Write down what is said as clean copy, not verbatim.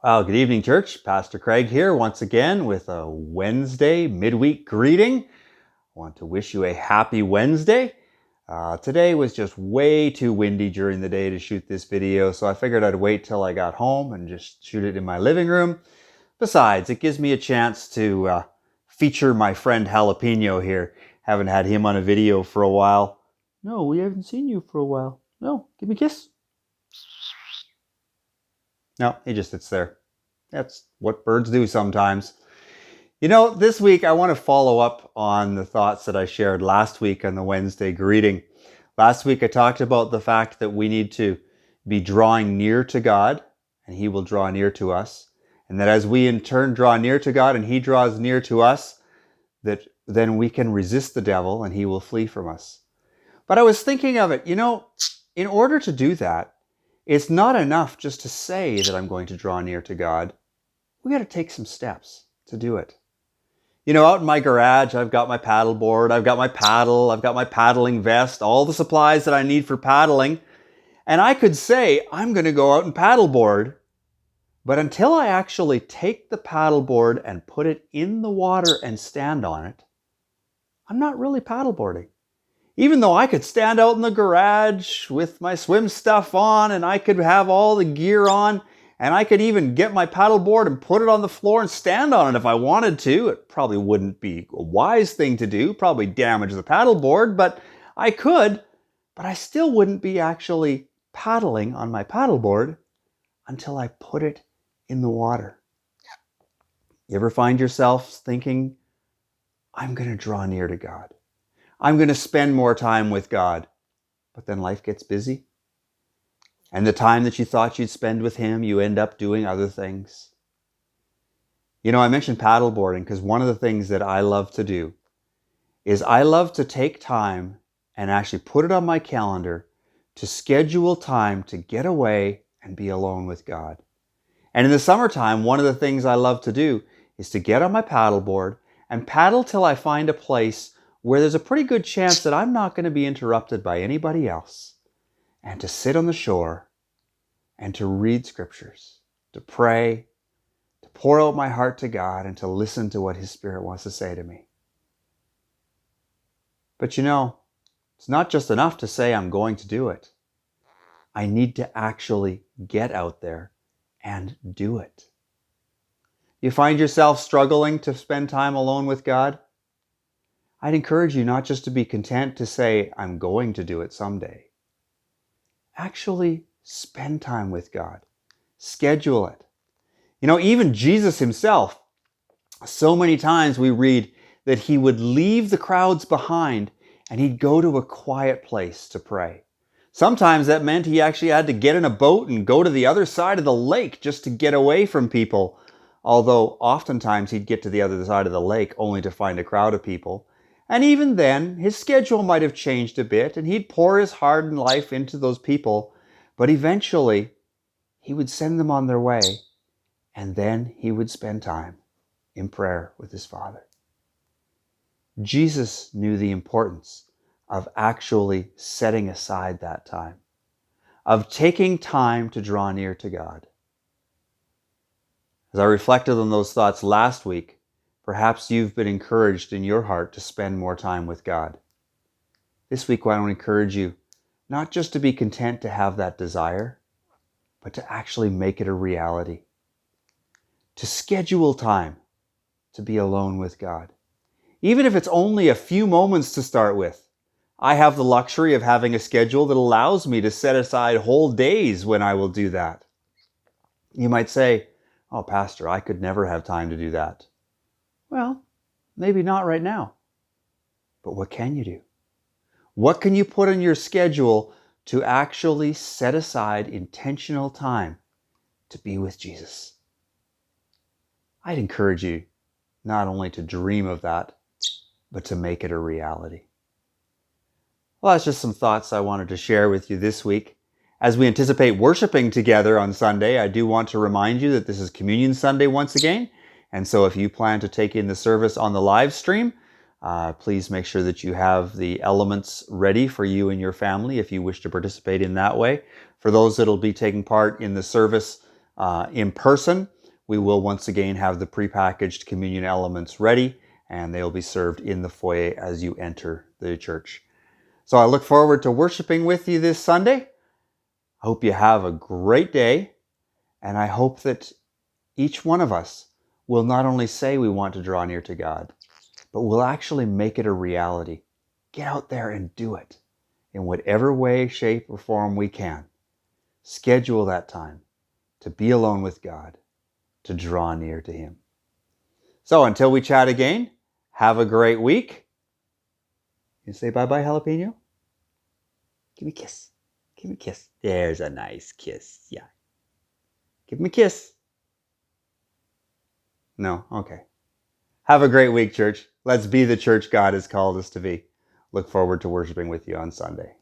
Well, good evening, church. Pastor Craig here once again with a Wednesday midweek greeting. I want to wish you a happy Wednesday. Today was just way too windy during the day to shoot this video, so I figured I'd wait till I got home and just shoot it in my living room. Besides, it gives me a chance to feature my friend Jalapeno here. Haven't had him on a video for a while. No, we haven't seen you for a while. No, give me a kiss. No, he just sits there. That's what birds do sometimes. This week I want to follow up on the thoughts that I shared last week on the Wednesday greeting. Last week I talked about the fact that we need to be drawing near to God, and He will draw near to us. And that as we in turn draw near to God and He draws near to us, that then we can resist the devil and he will flee from us. But I was thinking of it, in order to do that, it's not enough just to say that I'm going to draw near to God. We got to take some steps to do it. Out in my garage, I've got my paddle board, I've got my paddle, I've got my paddling vest, all the supplies that I need for paddling. And I could say, I'm going to go out and paddleboard. But until I actually take the paddleboard and put it in the water and stand on it, I'm not really paddleboarding. Even though I could stand out in the garage with my swim stuff on and I could have all the gear on and I could even get my paddleboard and put it on the floor and stand on it if I wanted to. It probably wouldn't be a wise thing to do, probably damage the paddleboard, but I could. But I still wouldn't be actually paddling on my paddleboard until I put it in the water. You ever find yourself thinking, I'm going to draw near to God. I'm going to spend more time with God. But then life gets busy. And the time that you thought you'd spend with Him, you end up doing other things. I mentioned paddleboarding because one of the things that I love to do is I love to take time and actually put it on my calendar to schedule time to get away and be alone with God. And in the summertime, one of the things I love to do is to get on my paddleboard and paddle till I find a place where there's a pretty good chance that I'm not going to be interrupted by anybody else, and to sit on the shore and to read scriptures, to pray, to pour out my heart to God, and to listen to what His Spirit wants to say to me. But it's not just enough to say I'm going to do it. I need to actually get out there and do it. You find yourself struggling to spend time alone with God? I'd encourage you not just to be content to say, I'm going to do it someday. Actually spend time with God. Schedule it. Even Jesus Himself, so many times we read that He would leave the crowds behind and He'd go to a quiet place to pray. Sometimes that meant He actually had to get in a boat and go to the other side of the lake just to get away from people. Although oftentimes He'd get to the other side of the lake only to find a crowd of people. And even then, His schedule might have changed a bit and He'd pour His heart and life into those people. But eventually, He would send them on their way. And then He would spend time in prayer with His Father. Jesus knew the importance of actually setting aside that time, of taking time to draw near to God. As I reflected on those thoughts last week, perhaps you've been encouraged in your heart to spend more time with God. This week, I want to encourage you not just to be content to have that desire, but to actually make it a reality. To schedule time to be alone with God. Even if it's only a few moments to start with. I have the luxury of having a schedule that allows me to set aside whole days when I will do that. You might say, oh, Pastor, I could never have time to do that. Well, maybe not right now. But what can you do? What can you put on your schedule to actually set aside intentional time to be with Jesus? I'd encourage you not only to dream of that, but to make it a reality. Well, that's just some thoughts I wanted to share with you this week. As we anticipate worshiping together on Sunday, I do want to remind you that this is Communion Sunday once again. And so if you plan to take in the service on the live stream, please make sure that you have the elements ready for you and your family if you wish to participate in that way. For those that will be taking part in the service in person, we will once again have the prepackaged communion elements ready, and they'll be served in the foyer as you enter the church. So I look forward to worshiping with you this Sunday. I hope you have a great day, and I hope that each one of us will not only say we want to draw near to God, but we'll actually make it a reality. Get out there and do it in whatever way, shape, or form we can. Schedule that time to be alone with God, to draw near to Him. So until we chat again, have a great week. You say bye-bye, Jalapeno? Give me a kiss. Give me a kiss. There's a nice kiss. Yeah. Give me a kiss. No? Okay. Have a great week, church. Let's be the church God has called us to be. Look forward to worshiping with you on Sunday.